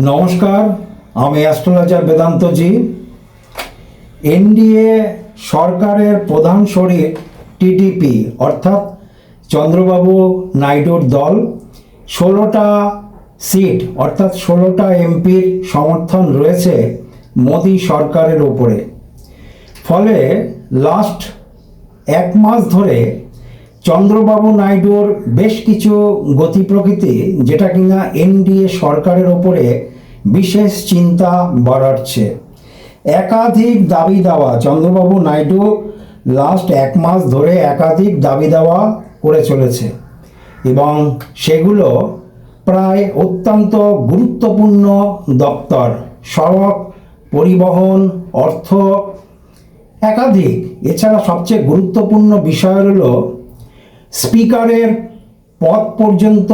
নমস্কার, আমি astrologer বেদান্তজি। NDA সরকারের প্রধান শরিক টিডিপি অর্থাৎ চন্দ্রবাবু নাইডুর দল 16টা সিট অর্থাৎ 16টা এমপির সমর্থন রয়েছে মোদি সরকারের ওপরে। ফলে লাস্ট এক মাস ধরে চন্দ্রবাবু নাইডুর বেশ কিছু গতি প্রকৃতি, যেটা কিনা এনডিএ সরকারের ওপরে বিশেষ চিন্তা বাড়াচ্ছে। একাধিক দাবি দাওয়া চন্দ্রবাবু নাইডু লাস্ট এক মাস ধরে একাধিক দাবি দাওয়া করে চলেছে এবং সেগুলো প্রায় অত্যন্ত গুরুত্বপূর্ণ দপ্তর, সড়ক, পরিবহন, অর্থ, একাধিক। এছাড়া সবচেয়ে গুরুত্বপূর্ণ বিষয় হলো স্পিকারের পদ পর্যন্ত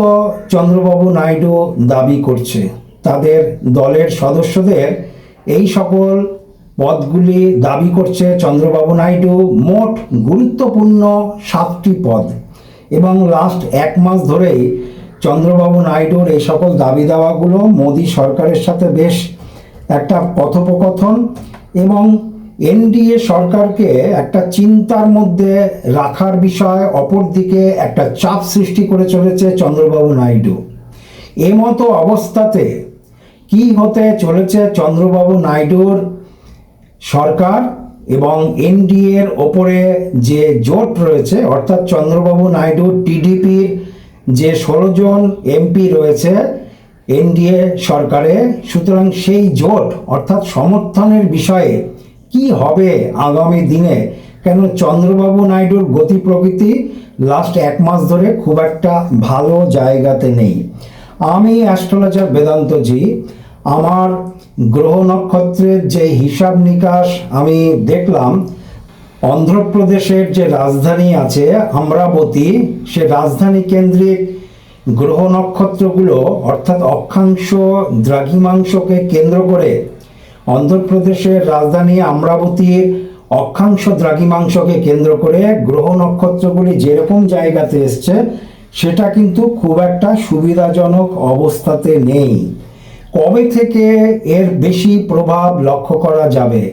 চন্দ্রবাবু নাইডু দাবি করছে। তাদের দলের সদস্যদের এই সকল পদগুলি দাবি করছে চন্দ্রবাবু নাইডু। মোট গুরুত্বপূর্ণ 7টি পদ এবং লাস্ট এক মাস ধরেই চন্দ্রবাবু নাইডুর এই সকল দাবি দাওয়াগুলো মোদি সরকারের সাথে বেশ একটা কথোপকথন এবং এনডিএ সরকারকে একটা চিন্তার মধ্যে রাখার বিষয়, অপরদিকে একটা চাপ সৃষ্টি করে চলেছে চন্দ্রবাবু নাইডু। এমতো অবস্থাতে কি হতে চলেছে চন্দ্রবাবু নাইডুর সরকার এবং এনডিএর ওপরে যে জোট রয়েছে, অর্থাৎ চন্দ্রবাবু নাইডুর টিডিপির যে 16 জন এমপি রয়েছে এনডিএ সরকারে, সুতরাং সেই জোট অর্থাৎ সমর্থনের বিষয়ে কি হবে আগামী দিনে? কেন চন্দ্রবাবু নাইডুর গতি প্রকৃতি লাস্ট এক মাস ধরে খুব একটা ভালো জায়গাতে নেই। আমি অ্যাস্ট্রোলজার বেদান্তজি আমার গ্রহ নক্ষত্রের যে হিসাব নিকাশ আমি দেখলাম, অন্ধ্রপ্রদেশের যে রাজধানী আছে অমরাবতী, সে রাজধানী কেন্দ্রিক গ্রহ নক্ষত্রগুলো অর্থাৎ অক্ষাংশ দ্রাঘিমাংশকে কেন্দ্র করে অন্ধ্রপ্রদেশের রাজধানী অমরাবতীর অক্ষাংশ দ্রাঘিমাংশকে কেন্দ্র করে গ্রহ নক্ষত্রগুলি যেরকম জায়গাতে এসছে সেটা কিন্তু খুব একটা সুবিধাজনক অবস্থাতে নেই। কবে থেকে এর বেশি প্রভাব লক্ষ্য করা যাবে?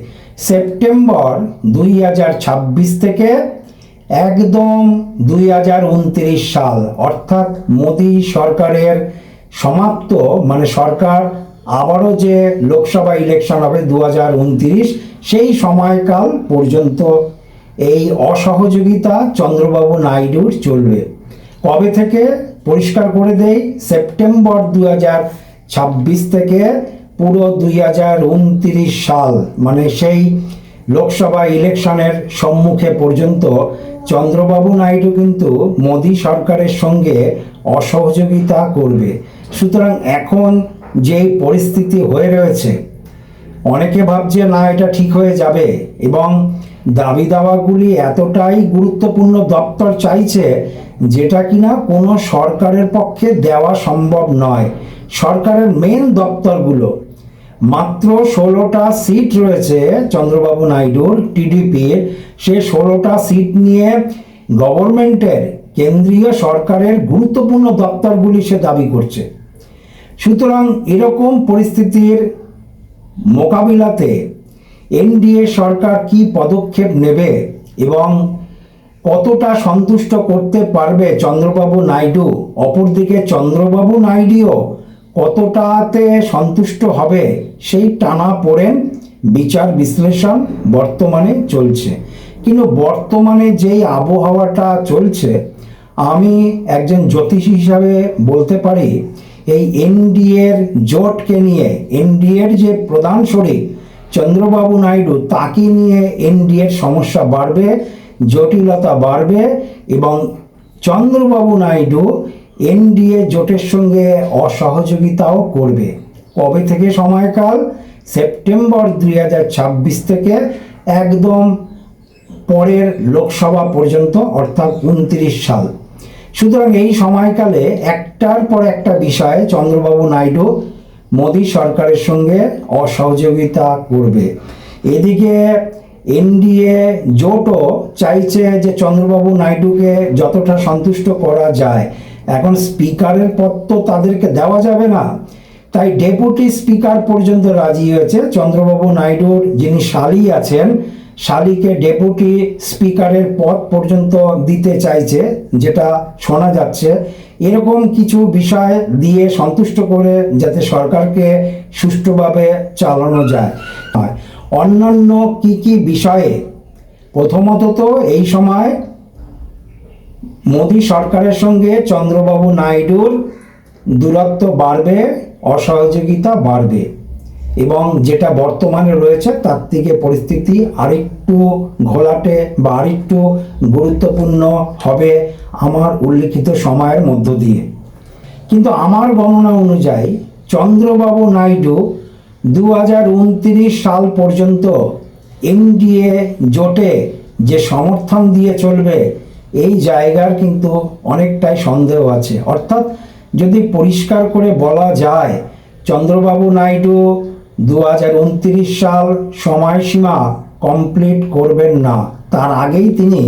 সেপ্টেম্বর 2026 থেকে একদম 2029 সাল অর্থাৎ মোদি সরকারের সমাপ্ত, মানে সরকার আবারও যে লোকসভা ইলেকশন হবে 2029, সেই সময়কাল পর্যন্ত এই অসহযোগিতা চন্দ্রবাবু নাইডুর চলবে। কবে থেকে? পরিষ্কার করে দেই, সেপ্টেম্বর 2026 থেকে পুরো 2029 সাল, মানে সেই লোকসভা ইলেকশনের সম্মুখে পর্যন্ত চন্দ্রবাবু নাইডু কিন্তু মোদি সরকারের সঙ্গে অসহযোগিতা করবে। সুতরাং এখন যে পরিস্থিতি হয়ে রয়েছে, অনেকে ভাবছে না এটা ঠিক হয়ে যাবে এবং দাবি দাওয়াগুলি এতটাই গুরুত্বপূর্ণ দপ্তর চাইছে যেটা কিনা কোনো সরকারের পক্ষে দেওয়া সম্ভব নয়। সরকারের মেন দপ্তরগুলো, মাত্র 16টা সিট রয়েছে চন্দ্রবাবু নাইডুর টিডিপির, সে 16টা সিট নিয়ে গভর্নমেন্টের, কেন্দ্রীয় সরকারের গুরুত্বপূর্ণ দপ্তরগুলি সে দাবি করছে। সুতরাং এরকম পরিস্থিতির মোকাবিলাতে এনডিএ সরকার কি পদক্ষেপ নেবে এবং কতটা সন্তুষ্ট করতে পারবে চন্দ্রবাবু নাইডু, অপরদিকে চন্দ্রবাবু নাইডুও কতটাতে সন্তুষ্ট হবে, সেই টানাপোড়েন বিচার বিশ্লেষণ বর্তমানে চলছে। কিন্তু বর্তমানে যেই আবহাওয়াটা চলছে, আমি একজন জ্যোতিষী হিসাবে বলতে পারি এই এনডিএর জোটকে নিয়ে, এনডিএর যে প্রধান শরিক চন্দ্রবাবু নাইডু, তাকে নিয়ে এনডিএর সমস্যা বাড়বে, জটিলতা বাড়বে এবং চন্দ্রবাবু নাইডু এনডিএ জোটের সঙ্গে অসহযোগিতাও করবে। কবে থেকে সময়কাল? সেপ্টেম্বর 2026 থেকে একদম পরের লোকসভা পর্যন্ত অর্থাৎ 29 সাল। সুতরাং এই সময়কালে একটার পর একটা বিষয়ে চন্দ্রবাবু নাইডু মোদি সরকারের সঙ্গে অসহযোগিতা করবে। এদিকে এনডিএ জোটও চাইছে যে চন্দ্রবাবু নাইডুকে যতটা সন্তুষ্ট করা যায়। এখন স্পিকারের পদ তো তাদেরকে দেওয়া যাবে না, তাই ডেপুটি স্পিকার পর্যন্ত রাজি হয়েছে। চন্দ্রবাবু নাইডুর যিনি শালী আছেন, শালীকে ডেপুটি স্পিকারের পদ পর্যন্ত দিতে চাইছে, যেটা শোনা যাচ্ছে। এরকম কিছু বিষয় দিয়ে সন্তুষ্ট করে যাতে সরকারকে সুষ্ঠুভাবে চালানো যায়। অন্যান্য কি কি বিষয়ে, প্রথমত তো এই সময় মোদী সরকারের সঙ্গে চন্দ্রবাবু নাইডুর দূরত্ব বাড়বে, অসহযোগিতা বাড়বে, এবং যেটা বর্তমানে রয়েছে তার থেকে পরিস্থিতি আরেকটু ঘোলাটে বা আরেকটু গুরুত্বপূর্ণ হবে আমার উল্লিখিত সময়ের মধ্য দিয়ে। কিন্তু আমার গণনা অনুযায়ী চন্দ্রবাবু নাইডু 2029 সাল পর্যন্ত এনডিএ জোটে যে সমর্থন দিয়ে চলবে, এই জায়গার কিন্তু অনেকটাই সন্দেহ আছে। অর্থাৎ যদি পরিষ্কার করে বলা যায়, চন্দ্রবাবু নাইডু 2029 সাল সময়সীমা কমপ্লিট করবেন না, তার আগেই তিনি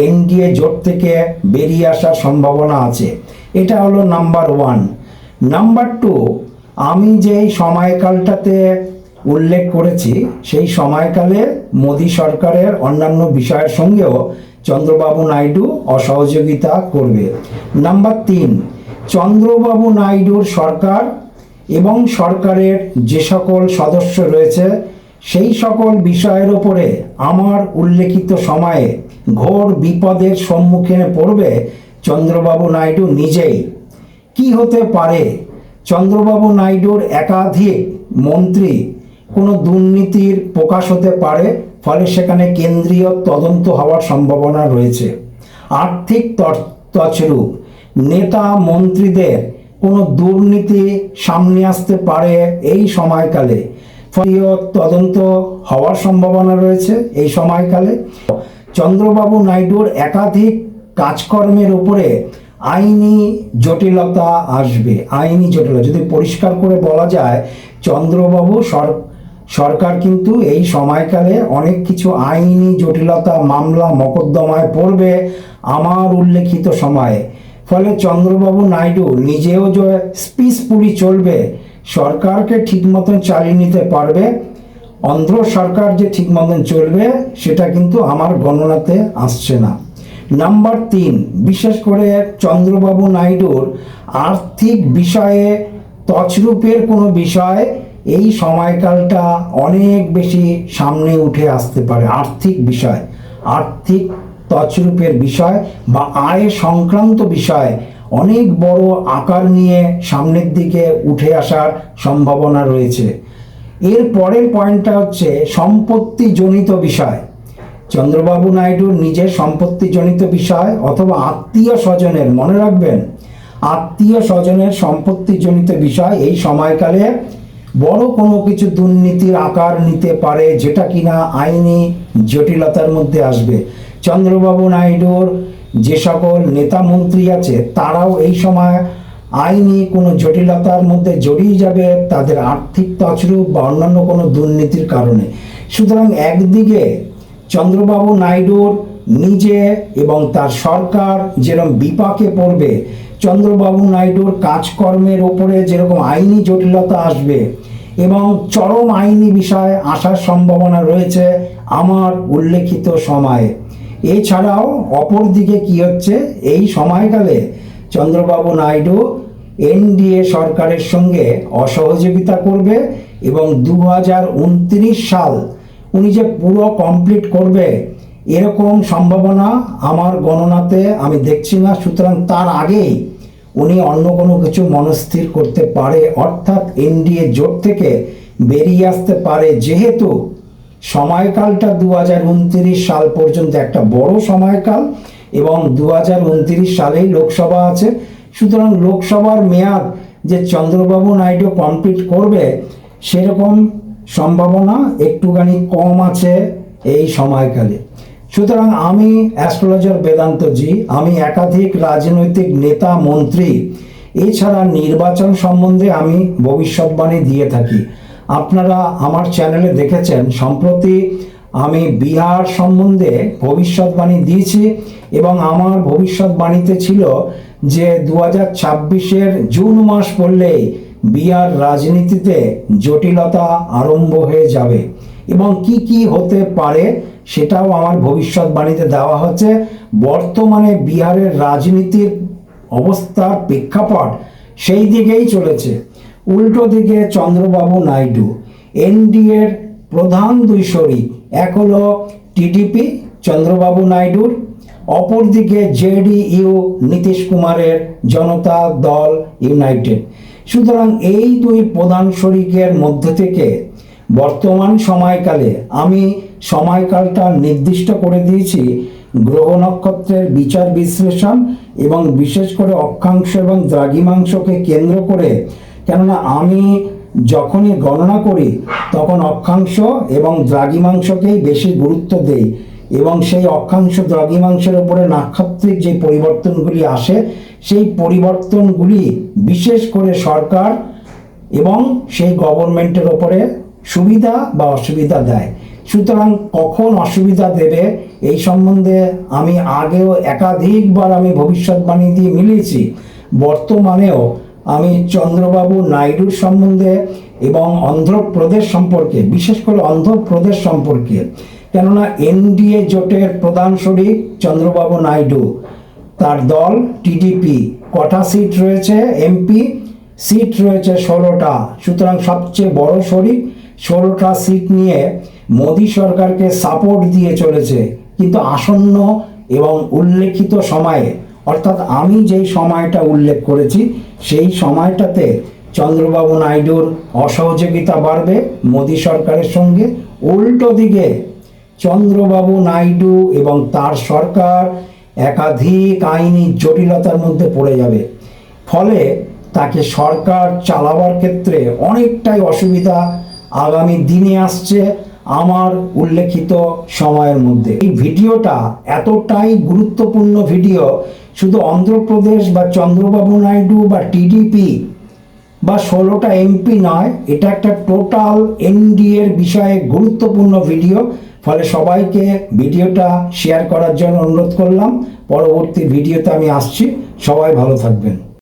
এনডিএ জোট থেকে বেরিয়ে আসার সম্ভাবনা আছে। এটা হলো নাম্বার 1। নাম্বার 2, আমি যেই সময়কালটাতে উল্লেখ করেছি, সেই সময়কালে মোদী সরকারের অন্যান্য বিষয়ের সঙ্গেও চন্দ্রবাবু নাইডু অসহযোগিতা করবে। নাম্বার 3, চন্দ্রবাবু নাইডুর সরকার এবং সরকারের যে সকল সদস্য রয়েছে, সেই সকল বিষয়ের উপরে আমার উল্লেখিত সময়ে ঘোর বিপদের সম্মুখীন পড়বে চন্দ্রবাবু নাইডু নিজেই। কি হতে পারে? চন্দ্রবাবু নাইডুর একাধিক মন্ত্রী কোনো দুর্নীতির প্রকাশ হতে পারে, ফলে সেখানে কেন্দ্রীয় তদন্ত হওয়ার সম্ভাবনা রয়েছে। আর্থিক তছরূপ, নেতা মন্ত্রীদের কোনো দুর্নীতি সামনে আসতে পারে এই সময়কালে, তদন্ত হওয়ার সম্ভাবনা রয়েছে এই সময়কালে। চন্দ্রবাবু নাইডুর একাধিক কাজকর্মের উপরে আইনি জটিলতা আসবে। আইনি জটিলতা যদি পরিষ্কার করে বলা যায়, চন্দ্রবাবু সরকার কিন্তু এই সময়কালে অনেক কিছু আইনি জটিলতা, মামলা মোকদ্দমায় পড়বে আমার উল্লেখিত সময়ে। ফলে চন্দ্রবাবু নাইডু নিজেও যে পিসফুলি চলবে, সরকারকে ঠিক মতন চালিয়ে নিতে পারবে, অন্ধ্র সরকার যে ঠিক মতন চলবে, সেটা কিন্তু আমার গণনাতে আসছে না। নাম্বার 3, বিশেষ করে চন্দ্রবাবু নাইডুর আর্থিক বিষয়ে তছরূপের কোনো বিষয় এই সময়কালটা অনেক বেশি সামনে উঠে আসতে পারে। আর্থিক বিষয়, আর্থিক তছরূপের বিষয় বা আয় সংক্রান্ত বিষয় অনেক বড় আকার নিয়ে সামনের দিকে উঠে আসার সম্ভাবনা রয়েছে। এর পরের পয়েন্টটা হচ্ছে সম্পত্তিজনিত বিষয়। চন্দ্রবাবু নাইডুর নিজের সম্পত্তিজনিত বিষয় অথবা আত্মীয় স্বজনের, মনে রাখবেন, আত্মীয় স্বজনের সম্পত্তিজনিত বিষয় এই সময়কালে বড় কোনো কিছু দুর্নীতির আকার নিতে পারে, যেটা কিনা আইনি জটিলতার মধ্যে আসবে। চন্দ্রবাবু নাইডুর যে সকল নেতা মন্ত্রী আছে, তারাও এই সময় আইনি কোনো জটিলতার মধ্যে জড়িয়ে যাবে তাদের আর্থিক তছরূপ বা অন্যান্য কোনো দুর্নীতির কারণে। সুতরাং একদিকে চন্দ্রবাবু নাইডুর নিজে এবং তার সরকার যেরকম বিপাকে পড়বে, চন্দ্রবাবু নাইডুর কাজকর্মের ওপরে যেরকম আইনি জটিলতা আসবে এবং চরম আইনি বিষয় আসার সম্ভাবনা রয়েছে আমার উল্লেখিত সময়ে। এছাড়াও অপর দিকে কি হচ্ছে, এই সময়কালে চন্দ্রবাবু নাইডু এনডিএ সরকারের সঙ্গে অসহযোগিতা করবে এবং 2029 সাল উনি যে পুরো কমপ্লিট করবে, এরকম সম্ভাবনা আমার গণনাতে আমি দেখছি না। সুতরাং তার আগেই উনি অন্য কোনো কিছু মনস্থির করতে পারে, অর্থাৎ এনডিএ জোট থেকে বেরিয়ে আসতে পারে। যেহেতু সময়কালটা 2029 সাল পর্যন্ত একটা বড় সময়কাল এবং 2029 সালেই লোকসভা আছে, সুতরাং লোকসভার মেয়াদ যে চন্দ্রবাবু নাইডু কমপ্লিট করবে, সেরকম সম্ভাবনা একটুখানি কম আছে এই সময়কালে। সুতরাং আমি অ্যাস্ট্রোলজার বেদান্ত জি, আমি একাধিক রাজনৈতিক নেতা মন্ত্রী এছাড়া নির্বাচন সম্বন্ধে আমি ভবিষ্যৎবাণী দিয়ে থাকি। আপনারা আমার চ্যানেলে দেখেছেন সম্প্রতি আমি বিহার সম্বন্ধে ভবিষ্যৎবাণী দিয়েছি এবং আমার ভবিষ্যৎবাণীতে ছিল যে 2026-এর জুন মাস পড়লেই বিহার রাজনীতিতে জটিলতা আরম্ভ হয়ে যাবে এবং কি কি হতে পারে সেটাও আমার ভবিষ্যৎবাণীতে দেওয়া হচ্ছে। বর্তমানে বিহারের রাজনীতির অবস্থার প্রেক্ষাপট সেই দিকেই চলেছে। উল্টো দিকে চন্দ্রবাবু নাইডু, এনডিএর প্রধান দুই শরিক, এক হলো টিডিপি চন্দ্রবাবু নাইডুর, অপরদিকে জেডিইউ নীতিশ কুমারের জনতা দল ইউনাইটেড। সুতরাং এই দুই প্রধান শরিকের মধ্যে থেকে বর্তমান সময়কালে আমি সময়কালটা নির্দিষ্ট করে দিয়েছি গ্রহ নক্ষত্রের বিচার বিশ্লেষণ এবং বিশেষ করে অক্ষাংশ এবং দ্রাঘিমাংশকে কেন্দ্র করে। কেননা আমি যখনই গণনা করি তখন অক্ষাংশ এবং দ্রাঘিমাংশকেই বেশি গুরুত্ব দেই এবং সেই অক্ষাংশ দ্রাঘিমাংশের উপরে নাক্ষত্রিক যে পরিবর্তনগুলি আসে সেই পরিবর্তনগুলি বিশেষ করে সরকার এবং সেই গভর্নমেন্টের ওপরে সুবিধা বা অসুবিধা দেয়। সুতরাং কখন অসুবিধা দেবে এই সম্বন্ধে আমি আগেও একাধিকবার আমি ভবিষ্যৎবাণী দিয়ে মিলিয়েছি। বর্তমানেও আমি চন্দ্রবাবু নাইডুর সম্বন্ধে এবং অন্ধ্রপ্রদেশ সম্পর্কে, বিশেষ করে অন্ধ্রপ্রদেশ সম্পর্কে, কেননা এনডিএ জোটের প্রধান শরিক চন্দ্রবাবু নাইডু, তার দল টিডিপি কটা সিট রয়েছে, এমপি সিট রয়েছে 16টা। সুতরাং সবচেয়ে বড় শরিক 16টা সিট নিয়ে মোদী সরকারকে সাপোর্ট দিয়ে চলেছে। কিন্তু আসন্ন এবং উল্লেখিত সময়ে, অর্থাৎ আমি যেই সময়টা উল্লেখ করেছি সেই সময়টাতে চন্দ্রবাবু নাইডুর অসহযোগিতা বাড়বে মোদী সরকারের সঙ্গে। উল্টো দিকে চন্দ্রবাবু নাইডু এবং তার সরকার একাধিক আইনি জটিলতার মধ্যে পড়ে যাবে। ফলে তাকে সরকার চালাবার ক্ষেত্রে অনেকটাই অসুবিধা আগামী দিনে আসছে আমার উল্লেখিত সময়ের মধ্যে। এই ভিডিওটা এতটাই গুরুত্বপূর্ণ ভিডিও, শুধু অন্ধ্রপ্রদেশ বা চন্দ্রবাবু নাইডু বা টিডিপি বা 16টা এমপি নয়, এটা একটা টোটাল এনডিএর বিষয়ে গুরুত্বপূর্ণ ভিডিও। ফলে সবাইকে ভিডিওটা শেয়ার করার জন্য অনুরোধ করলাম। পরবর্তী ভিডিওতে আমি আসছি, সবাই ভালো থাকবেন।